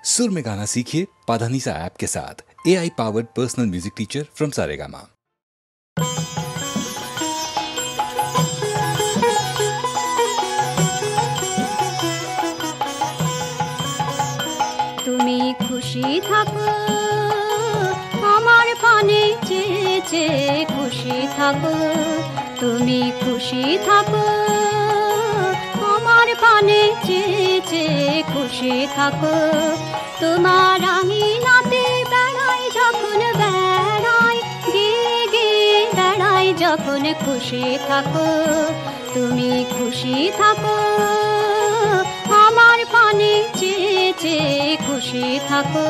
सुर में गाना सीखिए पाधानीसा ऐप के साथ। AI powered personal music teacher from Saregama. তুমি খুশি থাকো আমার পানে চেয়ে চেয়ে খুশি থাকো, তুমি খুশি থাকো আমার পানে চেয়ে চেয়ে খুশি থাকো। তোমার আঙিনাতে বেড়াই যখন বেড়াই, গিয়ে গিয়ে বেড়াই যখন খুশি থাকো, তুমি খুশি থাকো আমার পানে চেয়ে চেয়ে খুশি থাকো।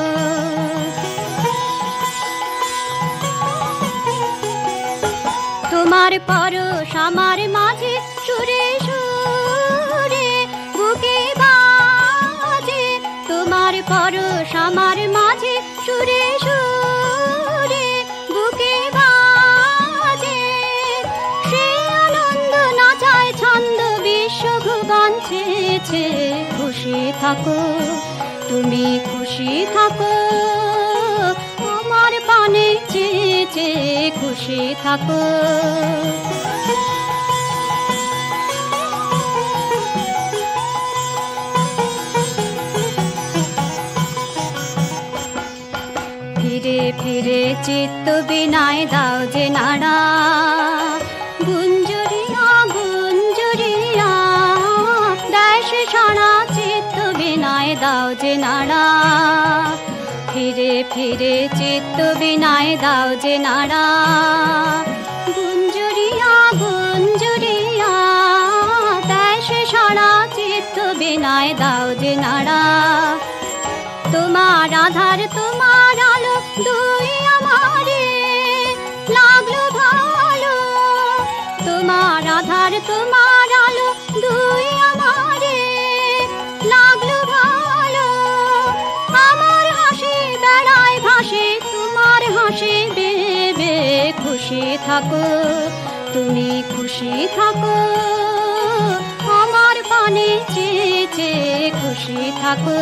তোমার পরশ আমার মাঝে সুরে সুরে বুকে বাজে, তোমার পরশ আমার মাঝে সুরে সুরে বুকে বাজে, সে আনন্দ নাচায় ছন্দ বিশ্বভুবন চেয়েছে। খুশি থাকো তুমি খুশি থাকো আমার পানে চেয়ে চেয়ে খুশি থাকো। ফিরে ফিরে চিত্ত বিনায় দাও যে নাড়া, গুঞ্জরিয়া গুঞ্জরিয়া দেশ সারা চিত্ত বিনায় দাও যে নাড়া, ফিরে ফিরে চিত্ত বিনায় দাও যে নাড়া, গুঞ্জরিয়া গুঞ্জরিয়া দেশ সারা চিত্ত বিনায় দাও যে নাড়া। তোমার আধার তোমার আলো দুই আমারে লাগলো ভালো, তোমার আধার তোমার আলো দুই আমারে লাগলো ভালো। আমার হাসি বেড়ায় ভাসে তোমার হাসি বেয়ে বেয়ে খুশি থাকো, তুমি খুশি থাকো আমার পানে চেয়ে চেয়ে খুশি থাকো।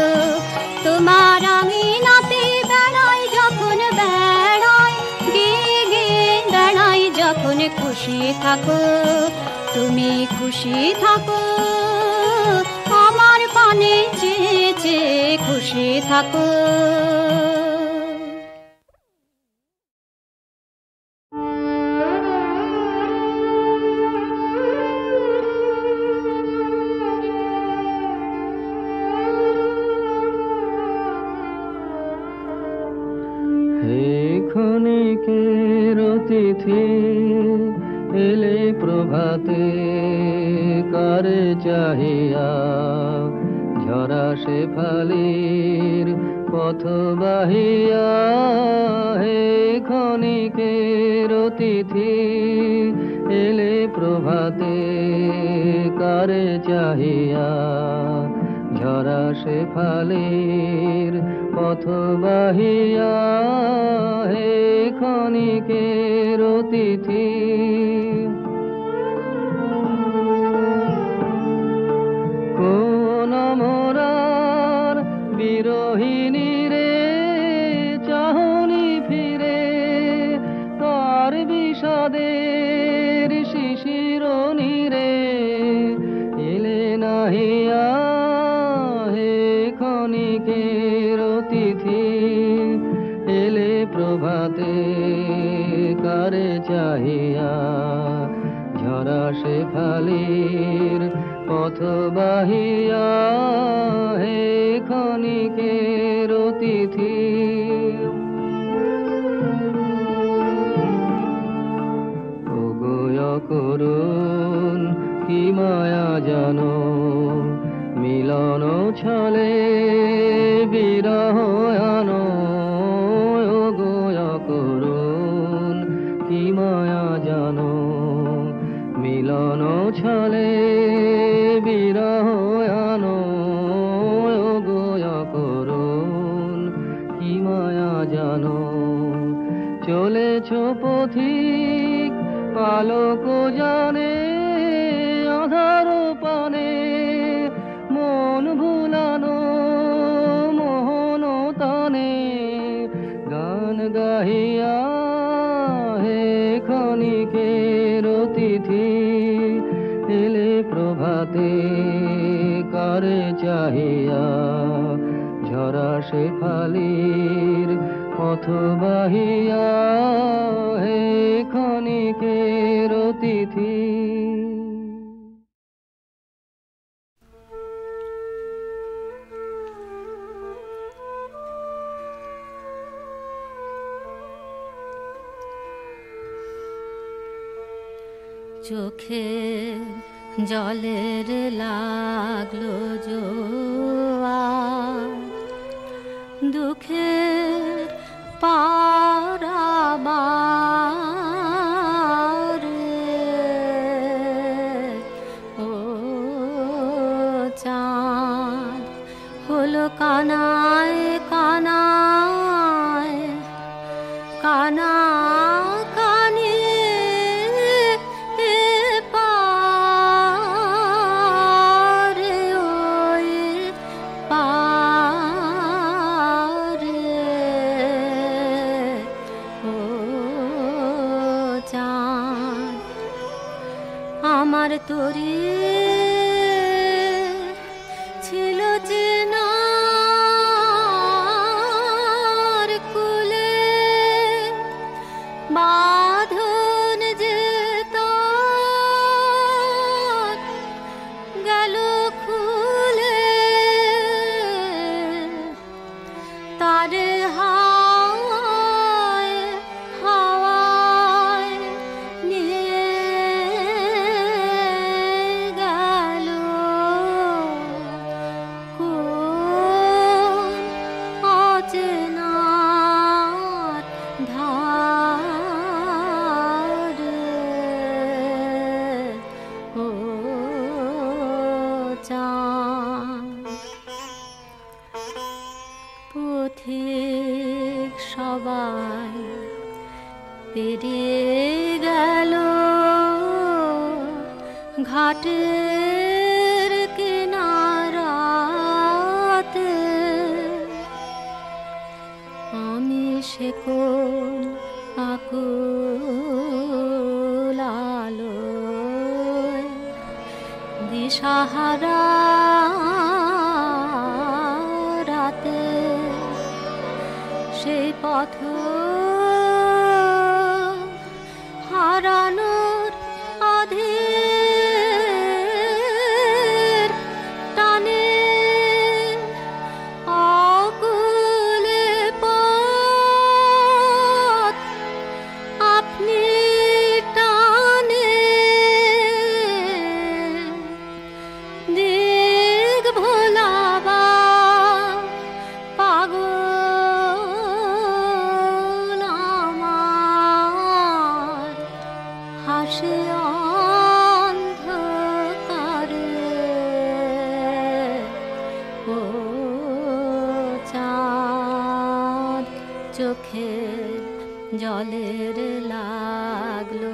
তোমার আঙিনাতে বেড়াই যখন বেড়াই, গিয়ে গিয়ে বেড়াই যখন খুশি থাকো, তুমি খুশি থাকো আমার পানে চেয়ে চেয়ে খুশি থাকো। অতিথি এলে প্রভাতে কারে চাহিয়া, ঝরা শেফালির পথ বাহিয়া। হে ক্ষণিকের অতিথি এলে প্রভাতে কারে চাহিয়া, ঝরা শেফালির পথ বাহিয়া। হে ক্ষণিকের অতিথি কোন মোরার বিরোহিনী রে চাহনি ফিরে, তার বিষাদের শিশির নীরে এলে নাহিয়া। হে ক্ষণিকের অতিথি এলে প্রভাতে কারে চাহিয়া, ঝরা শেফালির পথ বাহিয়া। হে ক্ষণিকের অতিথি ওগো করুন কি মায়া জানো, মিলন ছলে বিরহ আনো। ওগো করুন কি মায়া জানো, মিলন ছলে বিরহ আনো। ওগো করুন কি মায়া জানো, চলেছ পথিক পালক জানে আধার পানে, মন ভুলানো মোহন তারে চাহিয়া ঝরা শেফালির পথ বাহিয়া হে ক্ষণিকের অতিথি। চোখে জলের লাগলো জোয়ার, দুঃখের পারাবার ও চাঁদ হলো কানায় কানায় কানা আমার তোরে ছিল চেনার কুলে বাঁধন যে তোর গেল খুলে তারে পথিক সবাই পেরিয়ে গেল ঘাটের কিনারাতে, আমি সে কোন আকুল আলোয় দিশাহারা রাতে সেই পথ হারানোর অধীর টানে অকুলে পথ আপনি টানে দিক ভোলাবা পাগল আমার হাসে অন্ধকারে ও চাঁদ চোখের জলের লাগলো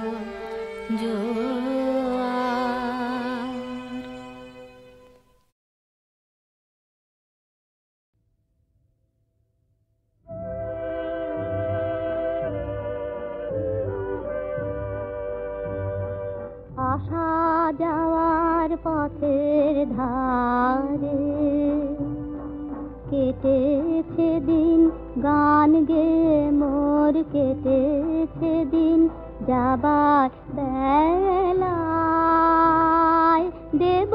জোয়ার। আসা যাওয়ার পথের ধারে কেটেছে দিন গান গেয়ে মোর কেটেছে দিন যাবার বেলায় দেব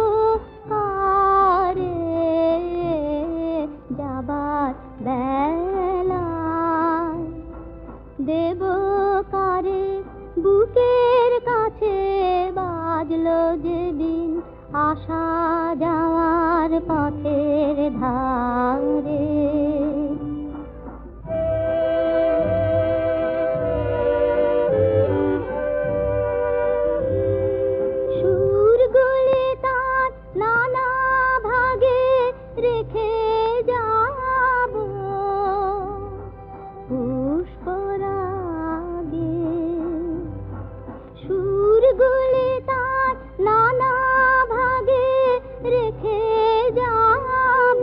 কারে যাবার বেলায় দেব কারে বুকের কাছে বাজলো যেদিন আসা যাওয়ার পথের ধারে। সুরগুলি তার নানা ভাগে রেখে যাব পুষ্পরাগে, সুরগুলি তার নানা ভাগে রেখে যাব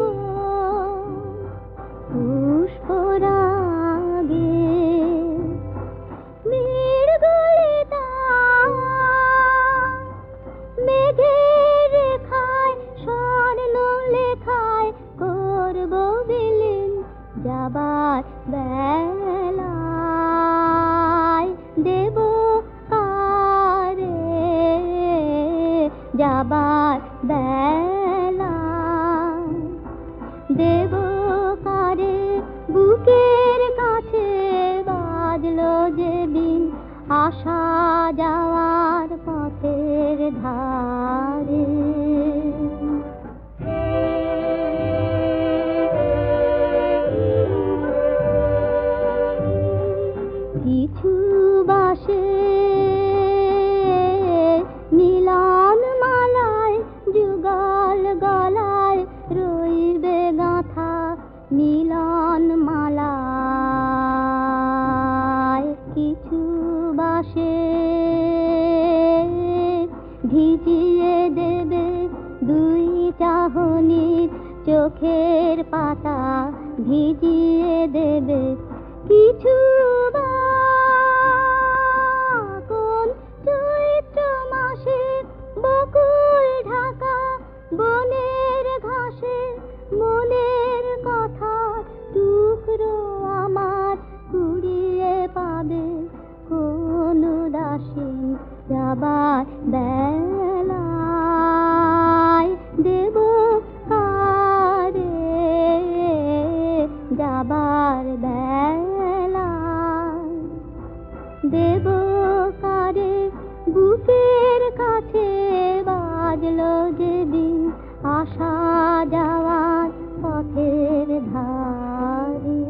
যাবার বেলায় দেব কারে যাবার বেলায় দেব কারে বুকের কাছে বাজলো যে বিন আসা যাওয়ার পথের ধারে কিছু বাসে মিলন মালায় যুগল গলায় রইবে গাঁথা মিলন মালায় কিছু বাসে ভিজিয়ে দেবে দুই চাহনির চোখের পাতা ভিজিয়ে দেবে কিছু কোন চৈত্র মাসে বকুল ঢাকা বনের ঘাসে মনের কথা টুকরো আমার কুড়িয়ে পাবে কোন উদাসীন যাবার বেলায় দেব কারে যাবার বেলায় দেব কারে বুকের কাছে বাজলো যে দিন আসা যাওয়ার পথের ধারে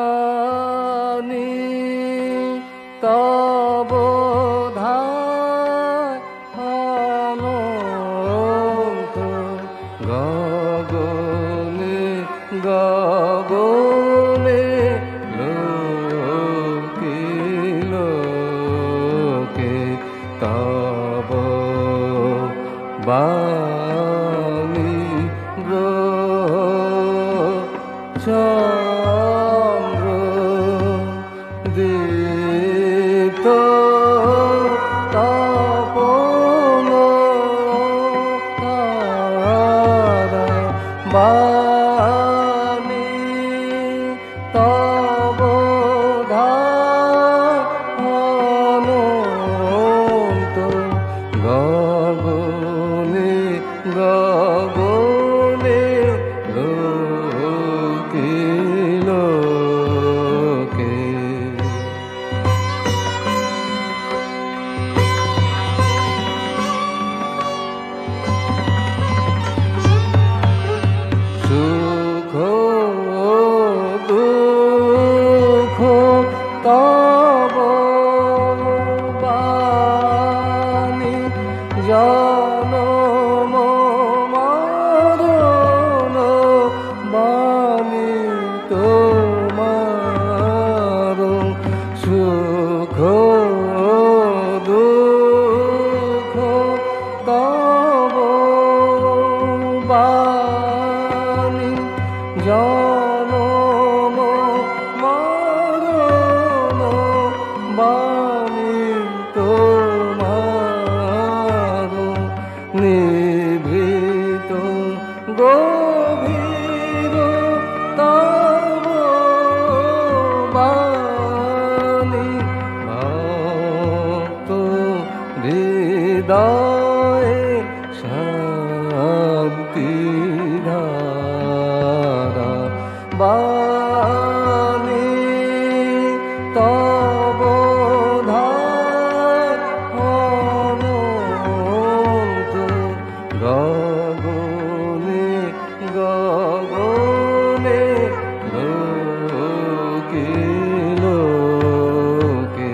বাণী তব ধায় অনন্ত গগনে গগনে লোকে লোকে তব বাণী দীপ্ত তপন তারা বাণী তব ধায় অনন্ত গগনে গগনে লোকে লোকে সুখ দুঃখ তব বাণী জনম মরণ বাণী তোমার সুখ দুঃখ তব বাণী জনম মরণ বাণী তোমার নিভৃত গভীর তব বাণী ভক্ত হৃদয়ে শান্তি ধারা বাণী তব ধায় অনন্ত গগনে গগনে লোকে লোকে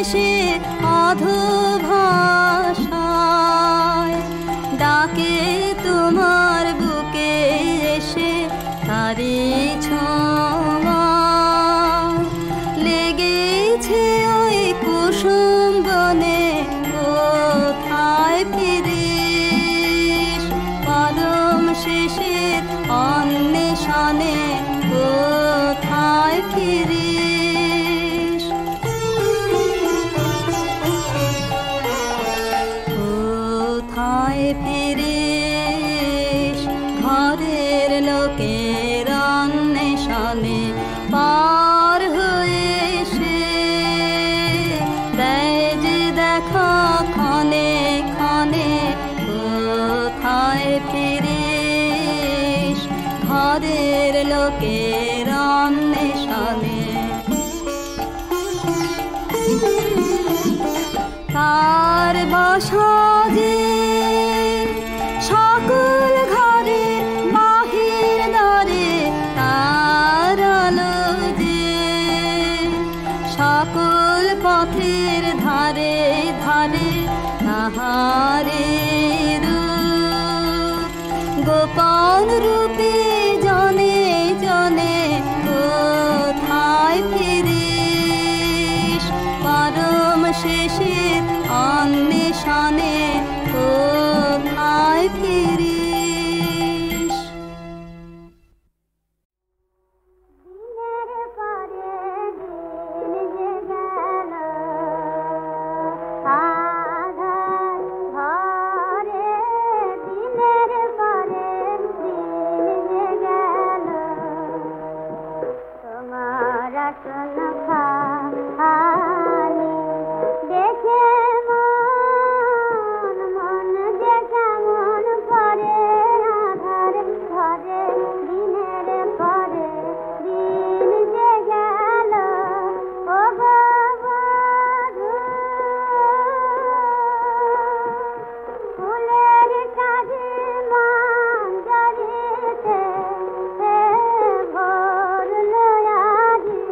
শেষে অধোভাষায় ডাকে তোমার বুকে এসে তারি ছোঁয়া লেগেছে ওই কুসুম বনে কোথায় ফিরিস পরম শেষের অন্বেষণে কোথায় ফিরিস কোথায় ফিরিস ঘরের লোকের অন্বেষণে পার হয়ে এসে দেয় যে দেখা ক্ষণে ক্ষণে কোথায় ফিরিস ঘরের লোকের অন্বেষণে তার বাসা যে সকল ঘরে বাহির দ্বারে তার আলো যে সকল পথের ধারে ধারে তাহারে রূপ গোপন রূপে জনে জনে কোথায় ফিরিস পরম শেষের অন্বেষণে কোথায় ফিরিস দিনের পরে দিন যে গেল আধার ঘরে দিনের পরে দিন যে গেল তোমার আসন খালি দেখে মন মন যে কেমন পরে আধার ঘরে দিনের পরে দিন যে গেল ও বধূ ফুলের কাজে মান জড়িতে ভরল আজি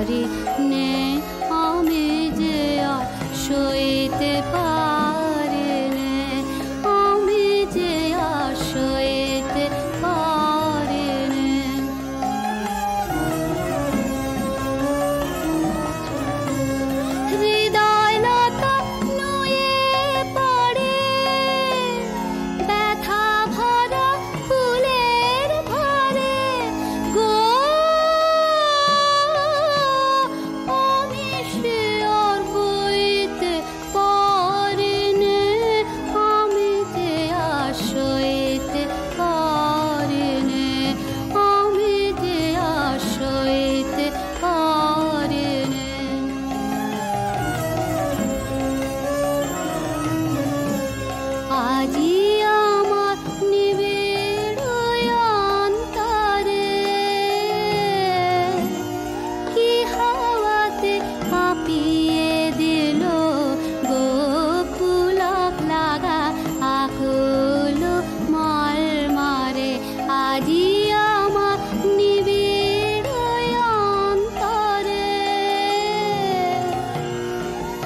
পারি নে আমি যে আর সইতে পারি নে আমি যে আর সইতে পারি নে হৃদয় লতা নুয়ে পড়ে ব্যথা ভরা ফুলের ভরে গো আমি সে আর বইতে পারি নে আমি যে আর সইতে পারি নে আমি যে আর সইতে পারি নে আজি আমার নিবিড় অন্তরে কি হাওয়াতে কাঁপিয়ে দিল গো পুলক লাগা আকুল মার মারে আজি আমার নিবিড় অন্তরে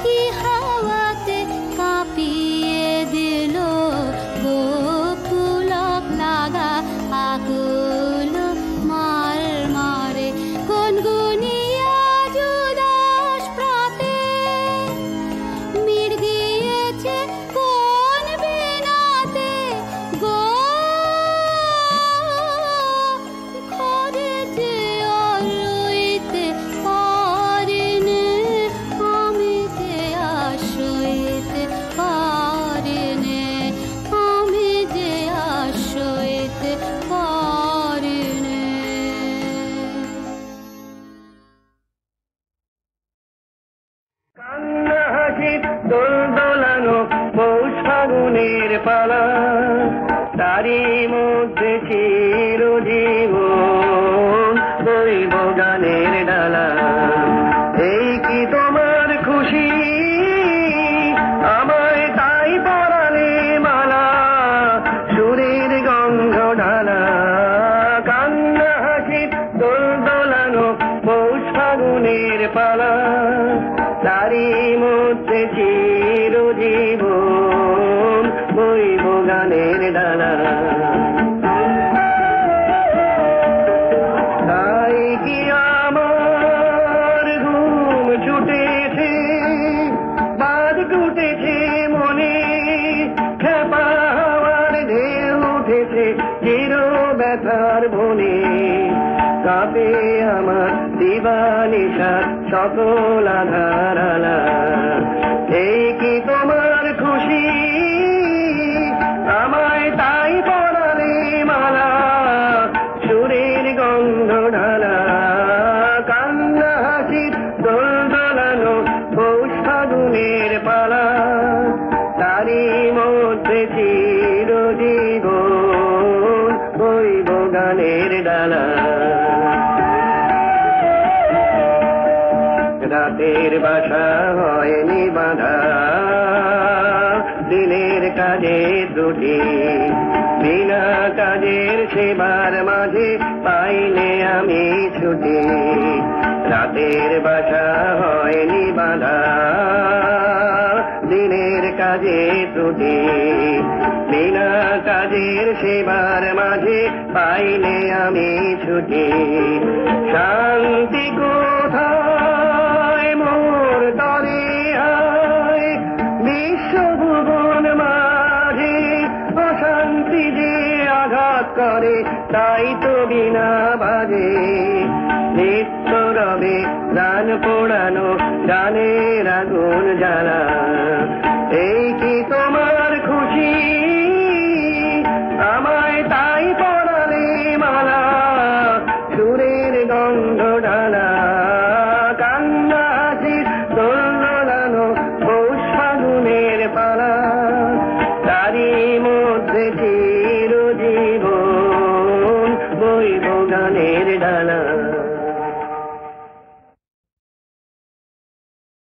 কি হাওয়াতে কাঁপিয়ে দিল গো পুলক লাগা আকুল মার মারে গুনগুনিয়া জুদাস প্রাতে মির্গিয়েছে কোন বিনাতে গো ঘরে যে আর রইতে পারি নে আমি যে আর সইতে পারি নে আমি যে আর সইতে পারি নে কান্না হাসি দোল দোলানো পৌষ ফাগুনের পালা তারই মধ্যে চিরজীবন বইব গানের ডালা এই কি তোমার খুশি আমায় তাই পরালে মালা সুরের গন্ধ ঢালা কান্না হাসি দোল দোলানো পৌষ ফাগুনের পালা তারই মধ্যে চিরজীবন বইব গানের ডালা তাই কি আমার ঘুম ছুটেছে বাদ টুটেছে মনে খেপা হাওয়ার ঢেউ উঠেছে চির ব্যথার বনে কাঁপে আমার দিবানিশার সকল আধার আলা এই কি তোমার খুশি আমায় তাই পরালে মালা সুরের গন্ধ ঢালা কান্না হাসির দোল দোলানো পৌষ ফাগুনের পালা তারই মধ্যে চিরজীবন বইব গানের ডালা রাতের বাসা হয়নি বাঁধা দিনের কাজে ত্রুটি বিনা কাজের সেবার মাঝে পাইলে আমি ছুটি রাতের বাসা হয়নি বাঁধা দিনের কাজে ত্রুটি বিনা কাজের সেবার মাঝে পাইলে আমি ছুটি শান্তি কোথায় মোর তরে আয় বিশ্বভুবন মাঝে অশান্তি যে আঘাত করে তাই তো বিনা বাজে নিত্য রবে প্রাণ পোড়ানো গানের আগুন জ্বালা এই